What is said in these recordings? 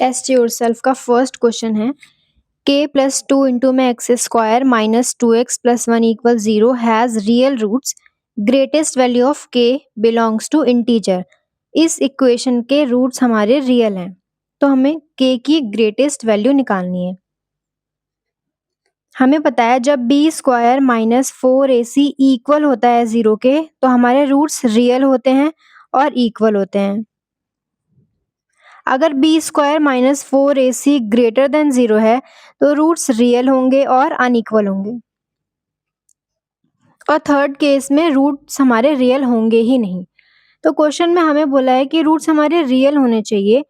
Test yourself का first question है k plus 2 into में x square minus 2x plus 1 equal 0 has real roots greatest value of k belongs to integer. इस equation के roots हमारे real हैं, तो हमें k की ग्रेटेस्ट वैल्यू निकालनी है। हमें पता है जब b square minus 4ac equal होता है 0 के, तो हमारे रूट्स रियल होते हैं और इक्वल होते हैं। अगर b square minus 4ac greater than 0 है तो रूट्स रियल होंगे और अनइक्वल होंगे। और थर्ड केस में रूट्स हमारे रियल होंगे ही नहीं। तो क्वेश्चन में हमें बोला है कि रूट्स हमारे रियल होने चाहिए,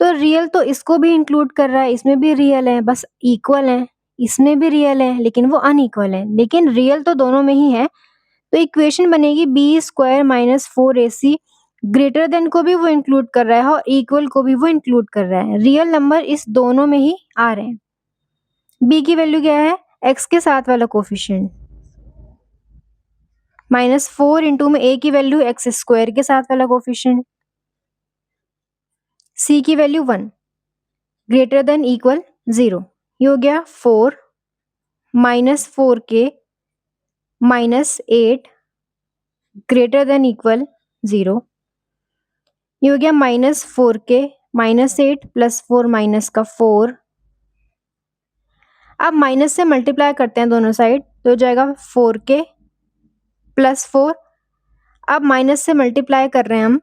तो रियल तो इसको भी इंक्लूड कर रहा है, इसमें भी रियल है, बस इक्वल है, इसमें भी रियल है लेकिन वो अनइक्वल है, लेकिन रियल तो दोनों में ही है। तो इक्वेशन बनेगी B square minus 4ac greater than को भी वो इंक्लूड कर रहा है और इक्वल को भी वो इंक्लूड कर रहा है। रियल नंबर इस दोनों में ही आ रहे हैं। बी की वैल्यू क्या है? एक्स के साथ वाला कोफिशिएंट माइनस 4 इंटू में ए की वैल्यू एक्स स्क्वायर के साथ वाला कोफिशिएंट, सी की वैल्यू 1 ग्रेटर देन इक्वल 0। ये हो गया 4 minus 4k minus 8 greater than equal 0। ये हो गया minus 4k minus 8 plus 4 minus का 4। अब माइनस से मल्टीप्लाई करते हैं दोनों साइड, तो हो जाएगा 4k प्लस 4। अब माइनस से मल्टीप्लाई कर रहे हैं हम,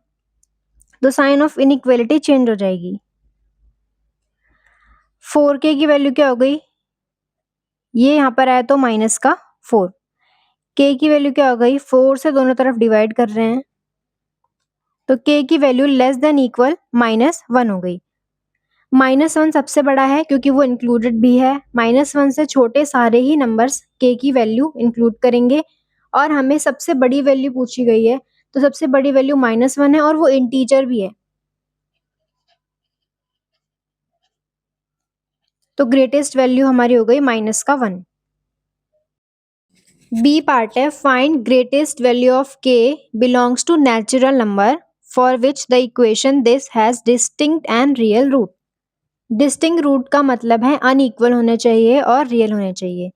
तो साइन ऑफ इनइक्वालिटी चेंज हो जाएगी। 4k की वैल्यू क्या हो गई? ये यहाँ पर आया तो माइनस का 4। k की वैल्यू क्या हो गई? 4 से दोनों तरफ डिवाइड कर रहे हैं, तो k की वैल्यू लेस देन इक्वल -1 हो गई। -1 सबसे बड़ा है क्योंकि वो इंक्लूडेड भी है। -1 से छोटे सारे ही नंबर्स k की वैल्यू इंक्लूड करेंगे, और हमें सबसे बड़ी वैल्यू पूछी गई है, तो सबसे बड़ी वैल्यू -1 है और वो इंटीजर भी है, तो ग्रेटेस्ट वैल्यू हमारी हो गई -1। बी पार्ट है find greatest value of k belongs to natural number for which the equation this has distinct and real root. Distinct root का मतलब है अनइक्वल होने चाहिए और रियल होने चाहिए।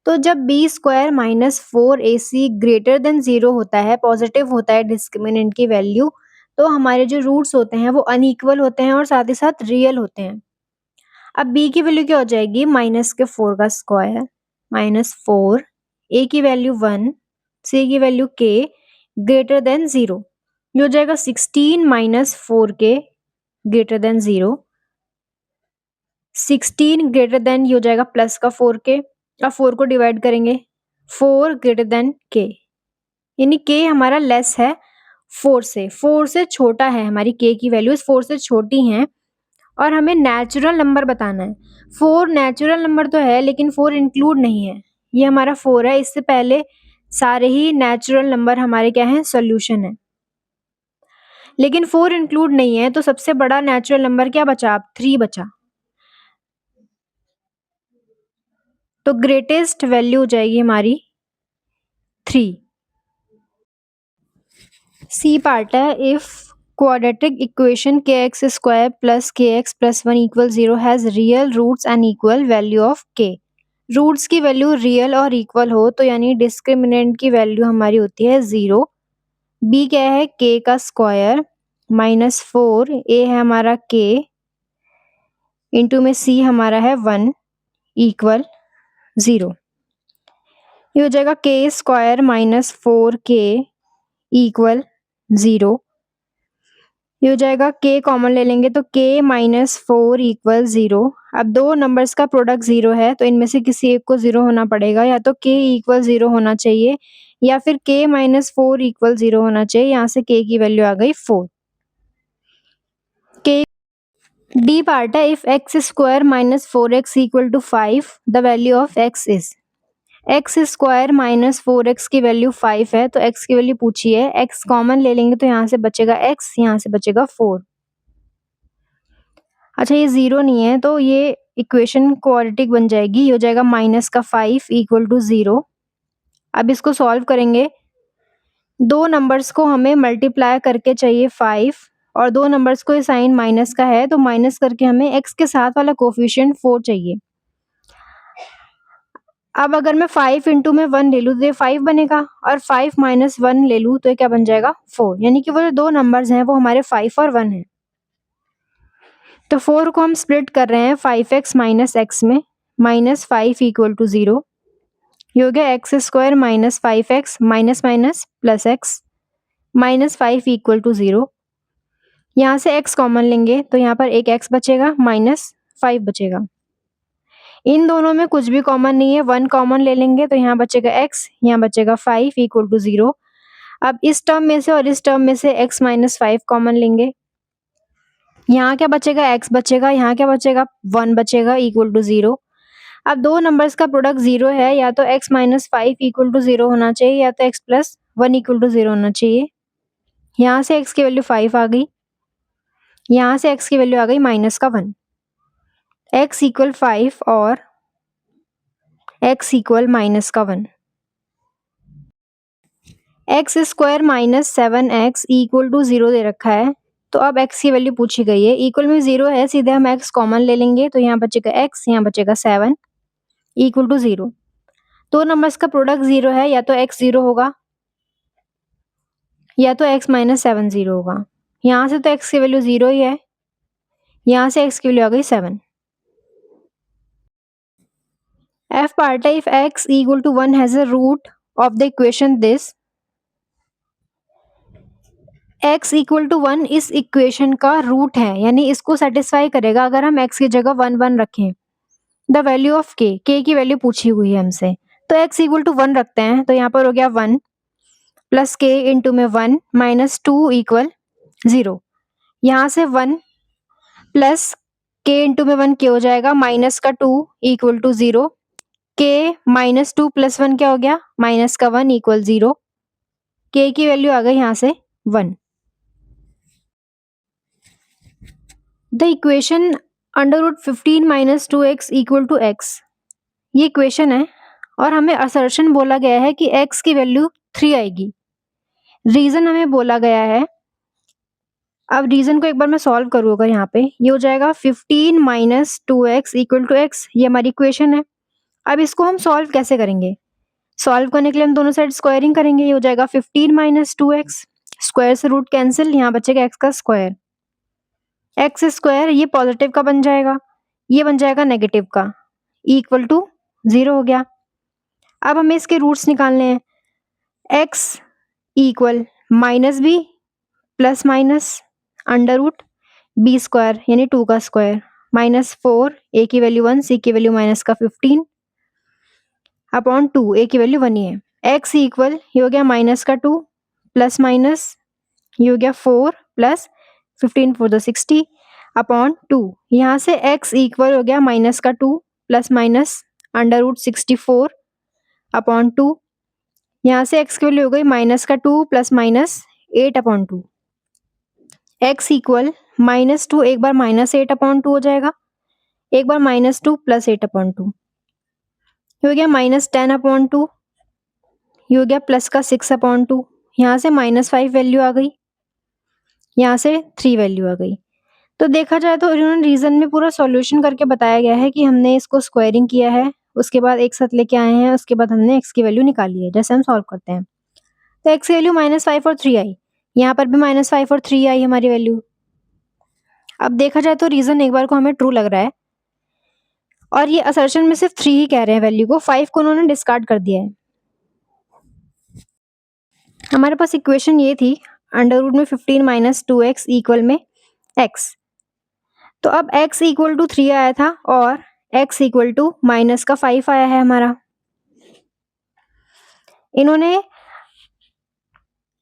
तो जब B square minus 4ac greater than 0 होता है, पॉजिटिव होता है डिस्क्रिमिनेंट की वैल्यू, तो हमारे जो रूट्स होते हैं वो अनइक्वल होते हैं और साथ ही साथ रियल होते हैं। अब b की वैल्यू क्या हो जाएगी? माइनस के 4 का स्क्वायर माइनस 4, a की वैल्यू 1, c की वैल्यू k ग्रेटर देन 0। ये हो जाएगा 16 minus 4k greater than 0। 16 greater than ये हो जाएगा प्लस का 4k। अब 4 को डिवाइड करेंगे, 4 ग्रेटर देन k, यानी k हमारा लेस है 4 से, 4 से छोटा है, हमारी k की वैल्यूज 4 से छोटी हैं और हमें नेचुरल नंबर बताना है। 4 नेचुरल नंबर तो है लेकिन 4 इंक्लूड नहीं है, ये हमारा 4 है, इससे पहले सारे ही नेचुरल नंबर हमारे क्या हैं? सॉल्यूशन है, लेकिन 4 इंक्लूड नहीं है, तो सबसे बड़ा नेचुरल नंबर क्या बचा? अब 3 बचा, तो ग्रेटेस्ट वैल्यू हो जाएगी हमारी 3। सी पार्ट है if quadratic equation k x square plus k x plus 1 equal 0 has real roots and equal value of k. Roots की वैल्यू रियल और इक्वल हो तो यानी डिस्क्रिमिनेंट की वैल्यू हमारी होती है 0। बी क्या है? के का स्क्वायर माइनस 4, ए है हमारा के, इंटू में सी हमारा है 1 इक्वल 0। ये हो जाएगा के स्क्वायर माइनस 4k इक्वल 0। ये हो जाएगा k कॉमन ले लेंगे तो k माइनस 4 इक्वल 0। अब दो नंबर्स का प्रोडक्ट 0 है तो इनमें से किसी एक को 0 होना पड़ेगा, या तो k इक्वल 0 होना चाहिए या फिर k माइनस 4 इक्वल 0 होना चाहिए। यहाँ से k की वैल्यू आ गई 4। k डी पार्ट है if x square minus 4x equal to 5 the value of x is. X square minus 4x की वैल्यू 5 है, तो x की वैल्यू पूछी है, x कॉमन ले लेंगे तो यहाँ से बचेगा x, यहाँ से बचेगा 4। अच्छा ये 0 नहीं है तो ये इक्वेशन क्वाड्रेटिक बन जाएगी, ये हो जाएगा माइनस का 5 इक्वल टू 0। अब इसको सॉल्व करेंगे, दो नंबर्स को हमें मल्टीप्लाई करके चाहिए 5 और 2 नंबर्स को साइन माइनस का है, तो माइनस करके हमें x के साथ वाला कोएफ़िशिएंट 4 चाहिए। अब अगर मैं 5 इंटू में 1 ले लूँ तो ये 5 बनेगा, और 5 माइनस 1 ले लूँ तो ये क्या बन जाएगा 4, यानी कि वो जो 2 नंबर्स हैं वो हमारे 5 और 1 हैं। तो 4 को हम स्प्लिट कर रहे हैं 5x माइनस x में, माइनस 5 इक्वल टू 0। ये हो गया x square minus 5x minus minus plus x minus 5 equal to 0। यहाँ से x कॉमन लेंगे तो यहाँ पर एक x बचेगा, माइनस 5 बचेगा। इन दोनों में कुछ भी कॉमन नहीं है, 1 कॉमन ले लेंगे तो यहाँ बचेगा x, यहाँ बचेगा 5 इक्वल टू 0। अब इस टर्म में से और इस टर्म में से x माइनस 5 कॉमन लेंगे, यहाँ क्या बचेगा x बचेगा, यहाँ क्या बचेगा 1 बचेगा इक्वल टू 0। अब 2 नंबर्स का प्रोडक्ट 0 है, या तो x माइनस 5 इक्वल टू 0 होना चाहिए या तो x प्लस 1 इक्वल टू 0 होना चाहिए। यहाँ से x की वैल्यू 5 आ गई, यहाँ से x की वैल्यू आ गई माइनस का 1। x इक्वल 5 और x इक्वल माइनस का 1। X square minus 7x equal to 0 दे रखा है, तो अब x की वैल्यू पूछी गई है। इक्वल में 0 है, सीधे हम x कॉमन ले लेंगे तो यहाँ बचेगा x, यहाँ बचेगा 7 इक्वल टू 0। 2 नंबर्स का प्रोडक्ट 0 है, या तो x 0 होगा या तो x माइनस 7 0 होगा। यहाँ से तो x की वैल्यू 0 ही है, यहाँ से x की वैल्यू आ गई 7। f part if x equal to 1 has a root of the equation this, x equal to 1 इस इक्वेशन का रूट है, यानी इसको सेटिस्फाई करेगा अगर हम x की जगह 1 1 रखें। The value of k, k की वैल्यू पूछी हुई है हमसे, तो x इक्वल टू 1 रखते हैं, तो यहाँ पर हो गया 1 प्लस k इंटू में 1 माइनस 2 इक्वल 0। यहाँ से 1 प्लस k इंटू में 1 k हो जाएगा, माइनस का 2 equal to 0। k minus 2 plus 1 क्या हो गया, माइनस का 1 इक्वल 0। k की वैल्यू आ गई यहाँ से 1। The equation under root 15 minus 2x equal to x, ये इक्वेशन है और हमें असर्शन बोला गया है कि x की वैल्यू 3 आएगी। रीजन हमें बोला गया है, अब रीजन को एक बार मैं सॉल्व करूँ अगर यहाँ पे, ये हो जाएगा 15 minus 2x equal to x, ये हमारी इक्वेशन है। अब इसको हम सॉल्व कैसे करेंगे, सॉल्व करने के लिए हम दोनों साइड स्क्वायरिंग करेंगे। ये हो जाएगा 15 माइनस 2x, स्क्वायर से रूट कैंसिल, यहाँ बचेगा x का स्क्वायर। एक्स स्क्वायर ये पॉजिटिव का बन जाएगा, ये बन जाएगा नेगेटिव का, इक्वल टू 0 हो गया। अब हमें इसके रूट्स निकालने हैं। x equal minus B plus minus under root b square यानी 2 का स्क्वायर, माइनस 4 a की वैल्यू 1 c की वैल्यू माइनस का 15 अपॉन 2 a की वैल्यू 1 ही है। x इक्वल ये हो गया माइनस का 2 प्लस माइनस ये हो गया 4 प्लस 15 4 द 60 अपॉन 2, यहाँ से x इक्वल हो गया माइनस का 2 plus minus under root 64 upon 2, यहाँ से x की वैल्यू हो गई माइनस का 2 plus minus 8 upon 2। x equal minus 2 एक बार माइनस 8 अपॉन 2 हो जाएगा, एक बार माइनस 2 प्लस 8 अपॉन 2, ये हो गया माइनस 10 अपॉन 2, ये हो गया प्लस का 6 अपॉन 2, यहाँ से माइनस 5 वैल्यू आ गई, यहाँ से 3 वैल्यू आ गई। तो देखा जाए तो इन्होंने रीजन में पूरा सॉल्यूशन करके बताया गया है कि हमने इसको स्क्वायरिंग किया है, उसके बाद एक साथ लेके आए हैं, उसके बाद हमने x की वैल्यू निकाली है। जैसे हम सॉल्व करते हैं तो x की वैल्यू -5 और 3 आई, यहाँ पर भी -5 और 3 आई हमारी वैल्यू। अब देखा जाए तो रीजन एक बार को हमें ट्रू लग रहा है, और ये असर्शन में सिर्फ 3 ही कह रहे हैं वैल्यू को, 5 को उन्होंने डिस्कार्ड कर दिया है। हमारे पास इक्वेशन ये थी अंडर रूट में 15 माइनस 2x इक्वल में x, तो अब x इक्वल टू 3 आया था और x इक्वल टू माइनस का 5 आया है हमारा। इन्होंने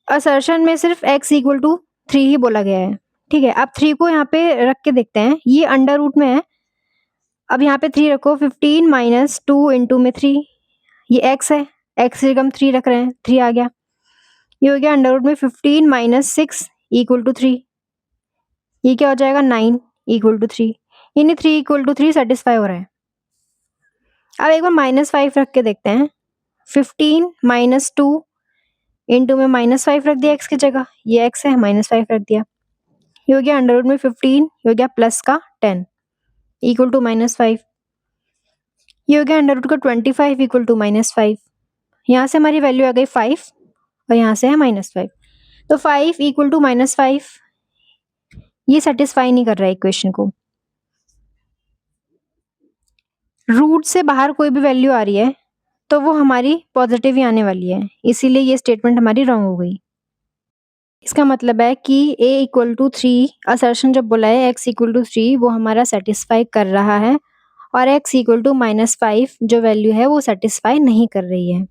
असर्शन में सिर्फ x इक्वल टू 3 ही बोला गया है, ठीक है। अब 3 को यहाँ पे रख के देखते हैं, ये अंडर रूट में है, अब यहाँ पे 3 रखो, 15 माइनस 2 इंटू में 3, ये x है, x की जगह हम 3 रख रहे हैं, 3 आ गया। ये हो गया अंडर रूट में 15 माइनस 6 इक्वल टू 3, ये क्या हो जाएगा 9 इक्वल टू 3, यानी 3 इक्वल टू 3 सेटिस्फाई हो रहा है। अब एक बार -5 रख के देखते हैं, 15 माइनस 2 इंटू में -5 रख दिया x की जगह, ये x है, -5 रख दिया, ये हो गया अंडर रूट में 15, ये हो गया प्लस का 10 इक्वल टू -5। ये हो गया अंडर रूट का 25 इक्वल टू -5। यहाँ से हमारी वैल्यू आ गई 5 और यहाँ से है -5। तो 5 इक्वल टू -5 ये सेटिस्फाई नहीं कर रहा है इक्वेशन को। रूट से बाहर कोई भी वैल्यू आ रही है तो वो हमारी पॉजिटिव ही आने वाली है, इसीलिए ये स्टेटमेंट हमारी रॉन्ग हो गई। इसका मतलब है कि a इक्वल टू 3 असर्शन जब बोला है x इक्वल टू 3 वो हमारा सेटिस्फाई कर रहा है और x इक्वल टू -5 जो वैल्यू है वो सेटिस्फाई नहीं कर रही है।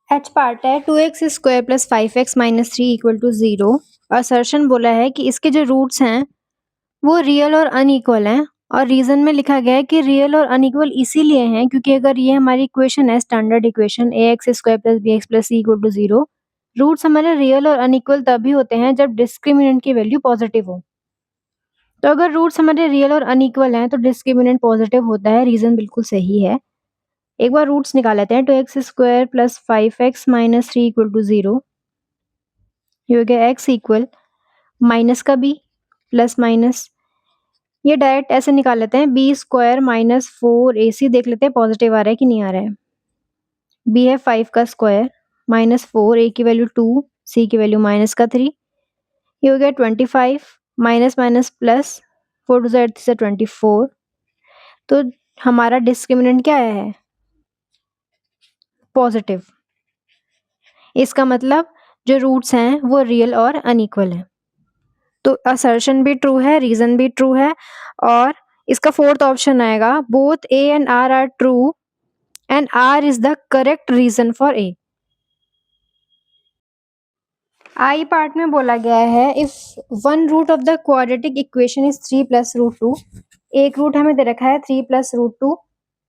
h पार्ट है 2x square plus 5x minus 3 equal to 0। Assertion बोला है कि इसके जो रूट्स हैं वो रियल और अनइक्वल हैं और रीजन में लिखा गया है कि रियल और अनइक्वल इसीलिए हैं क्योंकि अगर ये हमारी इक्वेशन है standard equation ax square plus bx plus c equal to 0, roots हमारे रियल और अनइक्वल तभी होते हैं जब डिस्क्रिमिनेंट की वैल्यू पॉजिटिव हो। तो अगर रूट्स हमारे रियल और अनइक्वल हैं तो डिस्क्रिमिनेंट पॉजिटिव होता है, रीजन बिल्कुल सही है। एक बार रूट्स निकाल लेते हैं। 2x square plus 5x minus 3 equal to 0। ये हो गया x इक्वल माइनस का b प्लस माइनस, ये डायरेक्ट ऐसे निकाल लेते हैं। बी स्क्वायर माइनस 4ac देख लेते हैं पॉजिटिव आ रहा है कि नहीं आ रहा है। b है 5 का स्क्वायर माइनस 4, a की वैल्यू 2, c की वैल्यू माइनस का 3। ये हो गया 25 माइनस माइनस प्लस 4 टू ज़ 24। तो हमारा डिस्क्रिमिनेंट क्या आया है? पॉजिटिव। इसका मतलब जो रूट्स हैं वो रियल और अनइक्वल हैं। तो असर्शन भी ट्रू है, रीजन भी ट्रू है और इसका फोर्थ ऑप्शन आएगा both A and R true and R is the correct reason for A. I part में बोला गया है if one root of the quadratic equation is 3 plus root 2। एक रूट हमें दे रखा है 3 प्लस रूट 2।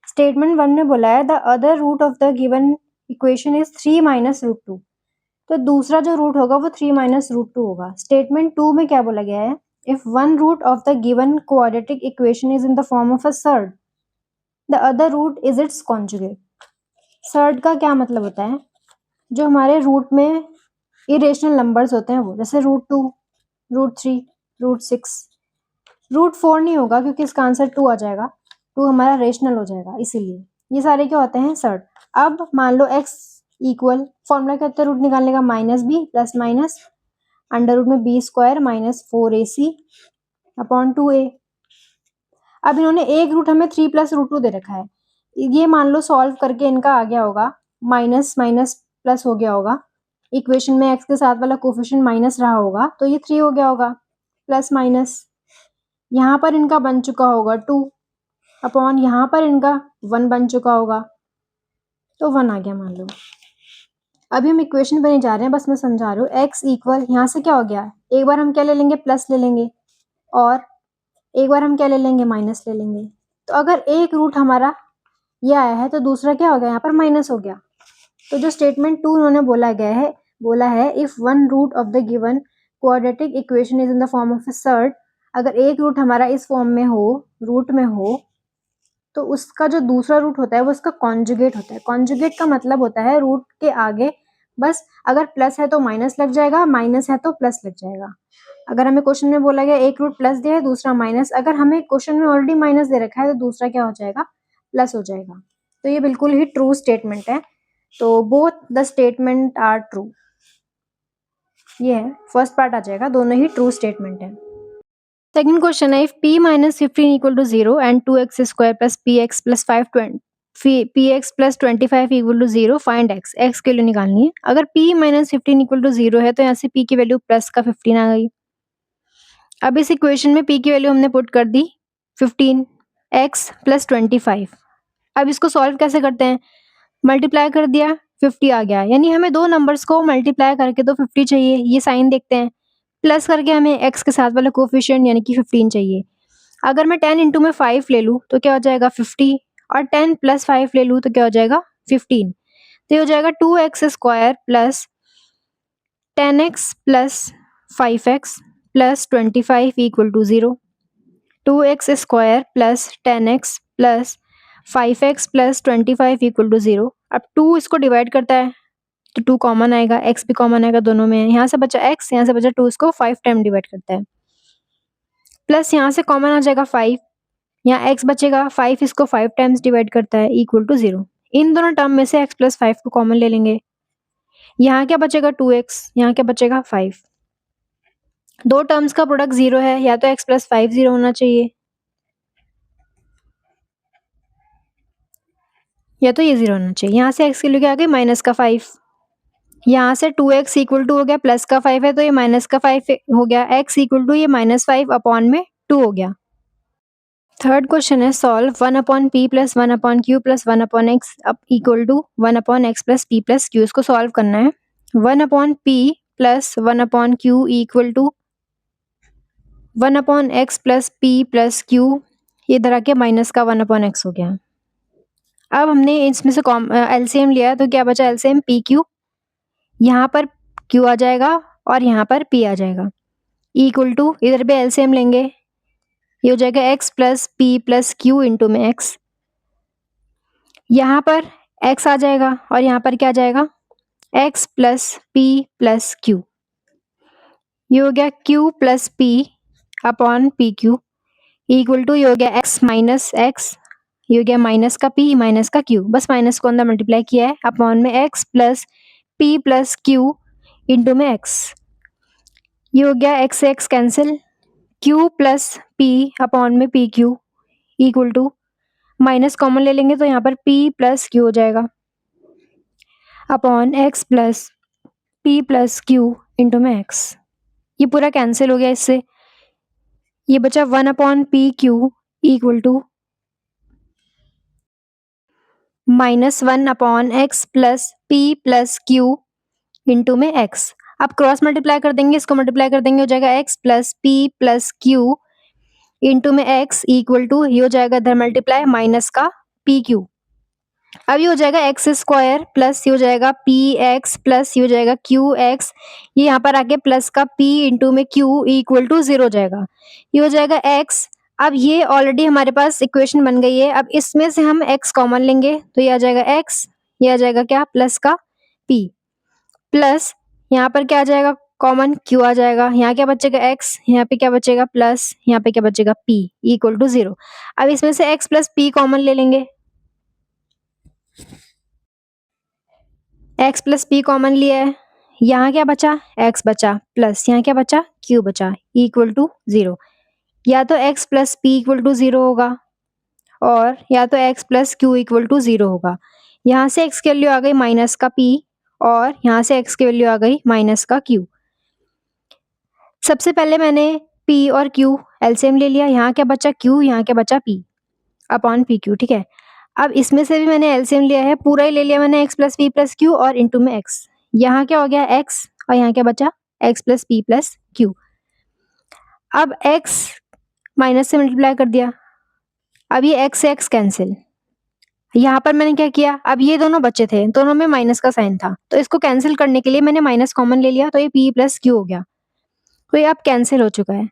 स्टेटमेंट 1 में बोला है the other root of the given equation is 3 minus root 2। तो दूसरा जो रूट होगा वो 3 माइनस रूट 2 होगा। स्टेटमेंट 2 में क्या बोला गया है? If one root of the given quadratic equation is in the form of a surd, the other root is its conjugate. Surd का क्या मतलब होता है? जो हमारे रूट में इरेशनल नंबर्स होते हैं वो, जैसे रूट 2, रूट 3, रूट 6। रूट 4 नहीं होगा क्योंकि इसका आंसर 2 आ जाएगा, 2 हमारा रेशनल हो जाएगा, इसीलिए ये सारे क्या होते हैं? सर्ड। अब मान लो x इक्वल, फॉर्मूला क्या होता है रूट निकालने का? Minus B plus minus under root में B square minus 4ac upon 2a। अब इन्होंने एक रूट हमें 3 प्लस रूट 2 दे रखा है, ये मान लो सॉल्व करके इनका आ गया होगा माइनस माइनस प्लस हो गया होगा, इक्वेशन में x के साथ वाला कोफिशिएंट माइनस रहा होगा तो ये 3 हो गया होगा प्लस माइनस, यहाँ पर इनका बन चुका होगा 2 अपॉन यहाँ पर इनका 1 बन चुका होगा तो 1 आ गया मान लो। अभी हम इक्वेशन पे नहीं जा रहे हैं, बस मैं समझा रही हूँ। x इक्वल यहाँ से क्या हो गया, एक बार हम क्या ले लेंगे? प्लस ले लेंगे और एक बार हम क्या ले लेंगे? माइनस ले लेंगे। तो अगर एक रूट हमारा ये आया है तो दूसरा क्या हो गया? यहाँ पर माइनस हो गया। तो जो स्टेटमेंट 2 उन्होंने बोला है if one root of the given quadratic equation is in the form of a surd, अगर एक रूट हमारा इस फॉर्म में हो, रूट में हो, तो उसका जो दूसरा रूट होता है वो उसका कॉन्जुगेट होता है। कॉन्जुगेट का मतलब होता है रूट के आगे बस अगर प्लस है तो माइनस लग जाएगा, माइनस है तो प्लस लग जाएगा। अगर हमें क्वेश्चन में बोला गया एक रूट प्लस दिया है दूसरा माइनस, अगर हमें क्वेश्चन में ऑलरेडी माइनस दे रखा है तो दूसरा क्या हो जाएगा? प्लस हो जाएगा। तो ये बिल्कुल ही ट्रू स्टेटमेंट है। तो both the statement are true, ये है फर्स्ट पार्ट आ जाएगा, दोनों ही ट्रू स्टेटमेंट है। सेकंड क्वेश्चन है if p minus 15 equal to 0 and 2x square plus px plus 5 px plus 25 equal to 0 find x। x के लिए निकालनी है। अगर p माइनस 15 इक्वल टू 0 है तो यहाँ से p की वैल्यू प्लस का 15 आ गई। अब इस इक्वेशन में p की वैल्यू हमने पुट कर दी 15, x प्लस 25। अब इसको सॉल्व कैसे करते हैं? मल्टीप्लाई कर दिया 50 आ गया, यानी हमें दो नंबर्स को मल्टीप्लाई करके तो 50 चाहिए। ये साइन देखते हैं, प्लस करके हमें x के साथ वाला कोफिशिएंट यानी कि 15 चाहिए। अगर मैं 10 इंटू में 5 ले लूँ तो क्या हो जाएगा? 50 और 10 प्लस 5 ले लूँ तो क्या हो जाएगा? 15। तो ये हो जाएगा 2x square plus 10x plus 5x plus 25 equal to 0। 2x square plus 10x plus 5x plus 25 equal to 0। अब 2 इसको डिवाइड करता है तो 2 कॉमन आएगा, x भी कॉमन आएगा दोनों में, यहाँ से बचा x, यहाँ से बचा 2, इसको 5 टाइम डिवाइड करता है, प्लस यहाँ से कॉमन आ जाएगा 5, यहाँ x बचेगा, 5 इसको 5 टाइम्स डिवाइड करता है, इक्वल टू 0। इन दोनों टर्म में से x प्लस 5 को कॉमन ले लेंगे, यहाँ क्या बचेगा 2x, यहाँ क्या बचेगा 5। दो टर्म्स का प्रोडक्ट 0 है, या तो x प्लस 5 0 होना चाहिए, या तो ये 0 होना चाहिए। यहाँ से x की वैल्यू क्या आ गई, माइनस का 5। यहाँ से 2x इक्वल टू हो गया, प्लस का 5 है तो ये माइनस का 5 हो गया, x इक्वल टू ये -5 अपॉन में 2 हो गया। थर्ड क्वेश्चन है, solve 1/p plus 1/q plus 1/x अब equal to 1/x plus p plus q। इसको सॉल्व करना है। 1/p plus 1/q equal to 1/x plus p plus q, ये इधर आके माइनस का 1/x हो गया। अब हमने इसमें से एलसीएम लिया तो क्या बचा, एलसीएम पी क्यू, यहाँ पर q आ जाएगा और यहाँ पर p आ जाएगा, इक्वल टू इधर भी एलसीएम लेंगे, ये हो जाएगा x plus p plus q into में x, यहाँ पर x आ जाएगा और यहाँ पर क्या आ जाएगा, x plus p plus q, ये हो गया q plus p upon p Q, equal to ये हो गया x माइनस x, ये हो गया माइनस का p माइनस का q, बस माइनस को अंदर मल्टीप्लाई किया है, अपॉन में x plus p plus q into में x, ये हो गया x से x cancel, q plus p upon में P Q equal to minus common ले लेंगे तो यहाँ पर p प्लस q हो जाएगा, upon x plus p plus q into में x, ये पूरा कैंसिल हो गया इससे, ये बचा 1/pq equal to -1/x plus p plus q into में x। अब क्रॉस मल्टीप्लाई कर देंगे, इसको मल्टीप्लाई कर देंगे, हो जाएगा x plus p plus q into में x इक्वल टू ये हो जाएगा इधर मल्टीप्लाई माइनस का पी क्यू। अब ये हो जाएगा एक्स स्क्वायर प्लस ये हो जाएगा पी एक्स प्लस ये हो जाएगा क्यू एक्स, ये यहाँ पर आके प्लस का p इंटू में q इक्वल टू 0 हो जाएगा, ये हो जाएगा x। अब ये ऑलरेडी हमारे पास इक्वेशन बन गई है, अब इसमें से हम x कॉमन लेंगे तो ये आ जाएगा x, ये आ जाएगा क्या, प्लस का p प्लस यहाँ पर क्या आ जाएगा, कॉमन q आ जाएगा, यहाँ क्या बचेगा x, यहाँ पे क्या बचेगा प्लस, यहाँ पे क्या बचेगा p इक्वल टू 0। अब इसमें से x प्लस p कॉमन ले लेंगे, x प्लस p कॉमन लिया है, यहाँ क्या बचा, x बचा प्लस यहाँ क्या बचा, q बचा इक्वल टू 0। या तो x plus p equal to 0 होगा और या तो x plus q equal to 0 होगा। यहाँ से x की वैल्यू आ गई माइनस का p और यहाँ से x की वैल्यू आ गई माइनस का q। सबसे पहले मैंने p और q एलसीएम ले लिया, यहाँ क्या बचा q, यहाँ क्या बचा p अपॉन पी क्यू, ठीक है। अब इसमें से भी मैंने एलसीएम लिया है, पूरा ही ले लिया मैंने x plus P plus Q और इंटू में x, यहाँ क्या हो गया x और यहाँ क्या बचा x plus P plus Q. अब x माइनस से मल्टीप्लाई कर दिया, अब ये x से x कैंसिल, यहाँ पर मैंने क्या किया, अब ये दोनों बच्चे थे, दोनों में माइनस का साइन था तो इसको कैंसिल करने के लिए मैंने माइनस कॉमन ले लिया तो ये p प्लस क्यू हो गया, तो ये अब कैंसिल हो चुका है।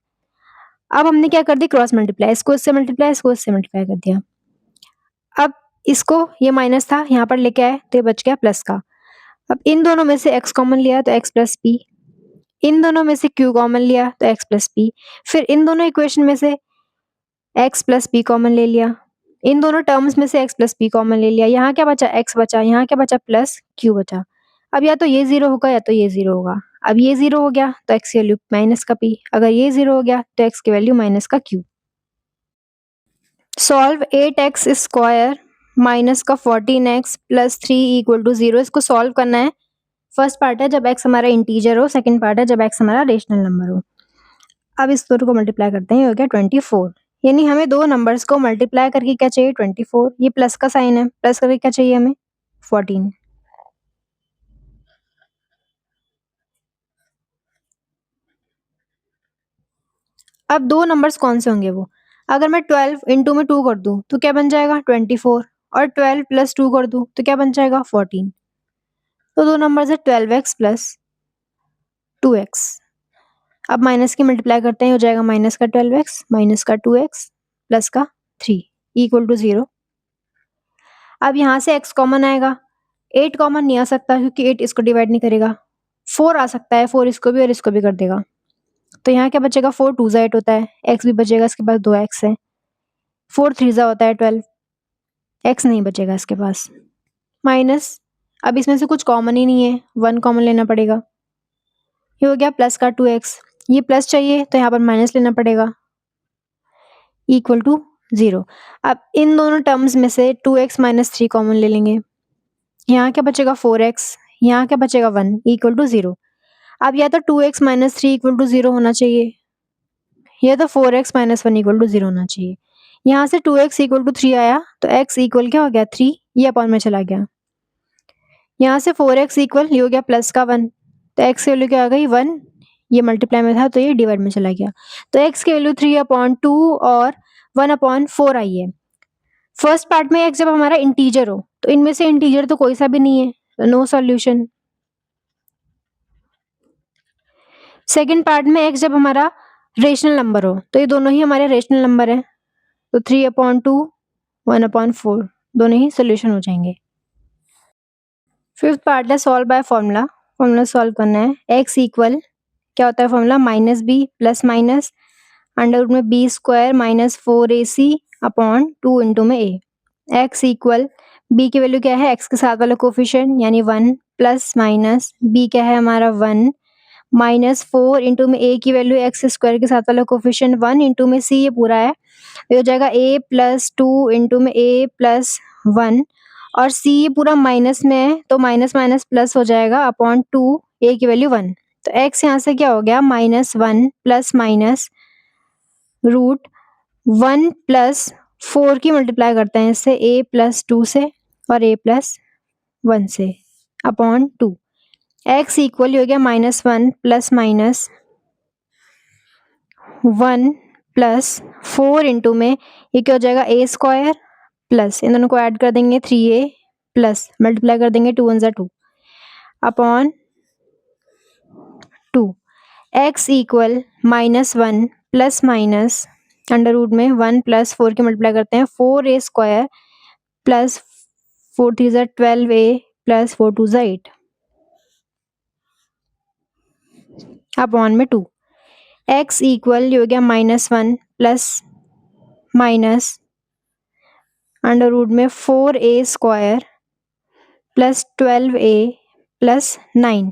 अब हमने क्या कर दी, क्रॉस मल्टीप्लाई, इसको इससे मल्टीप्लाई, इसको इससे मल्टीप्लाई कर दिया। अब इसको ये माइनस था यहाँ पर लेके आए तो ये बच गया प्लस का। अब इन दोनों में से x कॉमन लिया तो x प्लस पी, इन दोनों में से q कॉमन लिया तो x प्लस पी, फिर इन दोनों इक्वेशन में से x प्लस पी कॉमन ले लिया, इन दोनों टर्म्स में से x प्लस पी कॉमन ले लिया, यहाँ क्या बचा x बचा, यहाँ क्या बचा प्लस q बचा। अब या तो ये 0 होगा या तो ये 0 होगा, अब ये 0 हो गया तो x की वैल्यू माइनस का p, अगर ये 0 हो गया तो x की वैल्यू माइनस का q। Solve 8x square minus का 14x प्लस 3 इक्वल टू 0। इसको सॉल्व करना है। फर्स्ट पार्ट है जब x हमारा इंटीजर हो, सेकंड पार्ट है जब x हमारा रेशनल नंबर हो। अब इस दोनों को मल्टीप्लाई करते हैं, ये हो गया 24, यानी हमें दो नंबर्स को मल्टीप्लाई करके क्या चाहिए 24, ये प्लस का साइन है, प्लस करके क्या चाहिए हमें 14। अब दो नंबर्स कौन से होंगे वो, अगर मैं 12 इंटू में 2 कर दूं तो क्या बन जाएगा 24 और 12 प्लस 2 कर दूं तो क्या बन जाएगा 14। तो दो नंबर्स है 12x प्लस 2x। अब माइनस की मल्टीप्लाई करते हैं, हो जाएगा माइनस का 12x माइनस का 2x प्लस का 3 इक्वल टू 0। अब यहाँ से x कॉमन आएगा 8 कॉमन नहीं आ सकता क्योंकि 8 इसको डिवाइड नहीं करेगा। 4 आ सकता है, 4 इसको भी और इसको भी कर देगा। तो यहाँ क्या बचेगा, 4 2 ज़ा 8 होता है, x भी बचेगा, इसके पास 2x है। 4 3 ज़ा होता है 12, x नहीं बचेगा इसके पास। माइनस, अब इसमें से कुछ कॉमन ही नहीं है, 1 कॉमन लेना पड़ेगा। ये हो गया प्लस का 2x, ये प्लस चाहिए तो यहाँ पर माइनस लेना पड़ेगा, इक्वल टू 0। अब इन दोनों टर्म्स में से 2x माइनस 3 कॉमन ले लेंगे। यहाँ क्या बचेगा 4x, यहाँ क्या बचेगा 1, इक्वल टू 0। अब या तो 2x माइनस 3 इक्वल टू 0 होना चाहिए, या तो 4x माइनस 1 इक्वल टू 0 होना चाहिए। यहाँ से 2x इक्वल टू 3 आया तो x इक्वल क्या हो गया 3, ये अपॉन में चला गया। यहाँ से 4x इक्वल ये हो गया प्लस का 1, तो x की वैल्यू क्या आ गई 1, ये मल्टीप्लाई में था तो ये डिवाइड में चला गया। तो x की वैल्यू 3/2 और 1/4 आई है। फर्स्ट पार्ट में x जब हमारा इंटीजर हो तो इनमें से इंटीजर तो कोई सा भी नहीं है, तो नो सॉल्यूशन। सेकंड पार्ट में x जब हमारा रेशनल नंबर हो तो ये दोनों ही हमारे रेशनल नंबर है, तो 3/2 1/4 दोनों ही सोल्यूशन हो जाएंगे। फिफ्थ पार्ट है solve by formula. Formula solve करना है। x इक्वल क्या होता है formula, minus B plus minus under root में B square minus 4ac/2 into में a। x इक्वल b की वैल्यू क्या है, x के साथ वाला कोफिशिएंट यानी 1 प्लस माइनस b क्या है हमारा 1 माइनस 4 इंटू में a की वैल्यू x स्क्वायर के साथ वाला कोफिशिएंट 1 इंटू में c, ये पूरा है, ये हो जाएगा a प्लस 2 इंटू में a प्लस 1 और c ये पूरा माइनस में है तो माइनस माइनस प्लस हो जाएगा अपॉन 2 a की वैल्यू 1। तो x यहाँ से क्या हो गया -1 प्लस माइनस रूट 1 प्लस 4 की मल्टीप्लाई करते हैं इससे a प्लस 2 से और a प्लस 1 से अपॉन 2। x इक्वल हो गया -1 प्लस माइनस 1 प्लस 4 इंटू में ये क्या हो जाएगा a स्क्वायर प्लस इन दोनों को ऐड कर देंगे 3a प्लस मल्टीप्लाई कर देंगे 2 1 ज़ा 2 upon 2। x equal -1 plus minus under root में 1 प्लस 4 की मल्टीप्लाई करते हैं 4a स्क्वायर प्लस 4 3 ज़ा 12a प्लस 4 2 ज़ा 8 अपॉन में 2। x इक्वल हो गया -1 प्लस माइनस अंडर रूट में 4a square plus 12a plus 9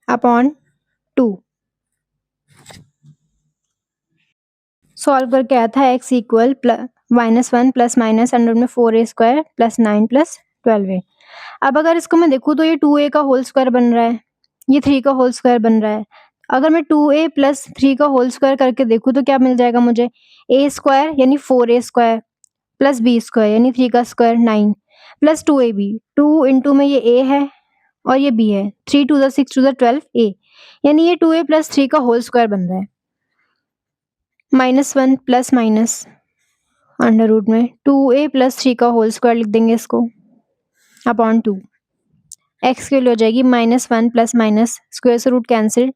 upon 2। Solve करके आया था x equal -1 plus minus under में 4a square plus 9 plus 12a। अब अगर इसको मैं देखूँ तो ये 2a का होल स्क्वायर बन रहा है, ये 3 का होल स्क्वायर बन रहा है। अगर मैं 2a प्लस 3 का होल स्क्वायर करके देखूँ तो क्या मिल जाएगा मुझे, a स्क्वायर यानी 4a square plus b square यानी 3 का स्क्वायर 9 प्लस 2ab, 2 इंटू में ये a है और ये b है, 3 2 ज़ा 6 2 ज़ा 12a, यानी ये 2a प्लस 3 का होल स्क्वायर बन रहा है। -1 प्लस माइनस अंडर रूट में 2a प्लस 3 का होल स्क्वायर लिख देंगे इसको अपॉन 2। x की वैल्यू हो जाएगी -1 प्लस माइनस स्क्वायर से root cancel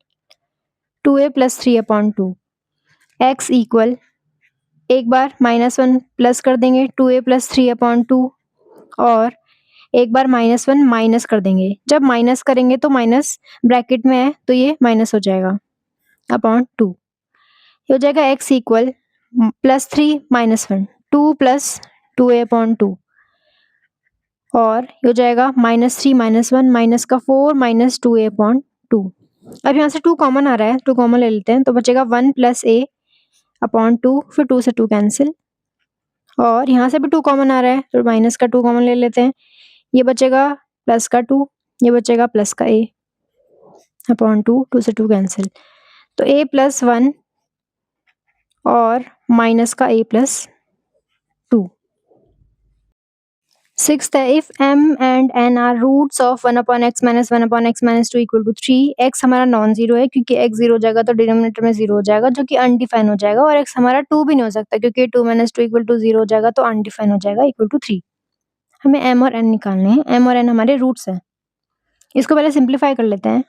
2a plus 3 upon 2। x equal एक बार -1 प्लस कर देंगे 2a प्लस 3 अपॉन 2 और एक बार -1 माइनस कर देंगे। जब माइनस करेंगे तो माइनस ब्रैकेट में है तो ये माइनस हो जाएगा अपॉन 2। ये हो जाएगा x equal +3 -1 2 plus 2a upon 2 और ये हो जाएगा -3 -1 माइनस का 4 माइनस 2a अपॉन 2। अब यहाँ से 2 कॉमन आ रहा है, 2 कॉमन ले लेते हैं तो बचेगा 1 प्लस a अपॉन 2, फिर 2 से 2 कैंसिल और यहाँ से भी 2 कॉमन आ रहा है तो माइनस का 2 कॉमन ले लेते हैं, ये बचेगा प्लस का 2, ये बचेगा प्लस का a अपॉन 2, 2 से 2 कैंसिल तो a प्लस 1 और माइनस का a प्लस 2। सिक्स्थ है, if m and n are roots of 1/x minus 1/x minus 2 equal to 3, x हमारा नॉन जीरो है क्योंकि x जीरो हो जाएगा तो डिनोमिनेटर में जीरो हो जाएगा जो कि अनडिफाइन हो जाएगा और x हमारा 2 भी नहीं हो सकता क्योंकि 2 माइनस 2 इक्वल टू 0 हो जाएगा तो अनडिफाइन हो जाएगा इक्वल टू 3। हमें m और n निकालने हैं, m और n हमारे रूट्स हैं। इसको पहले सिंप्लीफाई कर लेते हैं।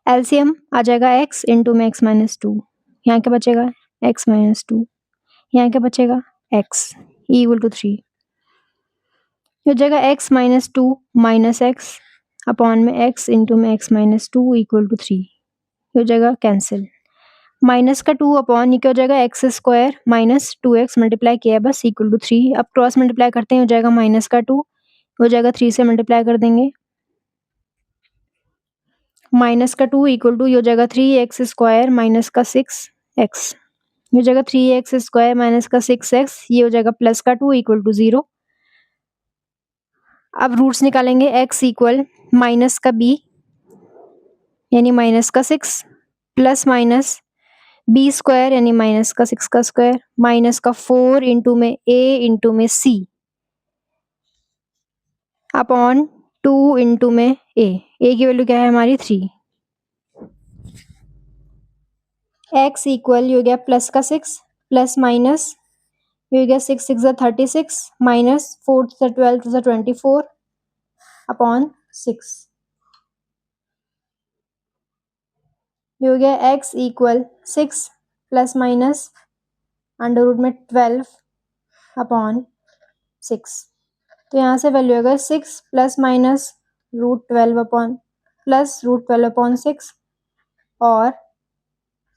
एलसीएम आ जाएगा x इंटू में x माइनस 2, यहाँ क्या बचेगा x माइनस 2, यहाँ क्या बचेगा x इक्वल टू 3। हो जाएगा x minus two minus x upon में x इंटू में x minus two equal to 3 हो जाएगा कैंसिल। माइनस का 2 अपॉन ये क्या हो जाएगा x square minus 2x multiply किया है बस इक्वल टू 3। अब क्रॉस मल्टीप्लाई करते हैं, हो जाएगा माइनस का 2 हो जाएगा 3 से मल्टीप्लाई कर देंगे, माइनस का 2 इक्वल टू हो जाएगा 3x स्क्वायर माइनस का 6x हो जाएगा 3x स्क्वायर माइनस का 6x, ये हो जाएगा प्लस का 2 इक्वल टू 0। अब रूट्स निकालेंगे, x इक्वल माइनस का b यानी माइनस का 6 प्लस माइनस बी स्क्वायर यानी माइनस का 6 का स्क्वायर माइनस का 4 इंटू में a इंटू में c अपॉन 2 इंटू में a की वैल्यू क्या है हमारी 3। x इक्वल हो गया प्लस का 6 प्लस माइनस ये हो गया 6 6 36 माइनस 4 12 24 अपॉन 6 ये हो गया x equal 6 plus minus under root में 12 अपॉन 6। तो यहाँ से वैल्यू होगा 6 plus minus root 12 upon plus root 12 upon 6 और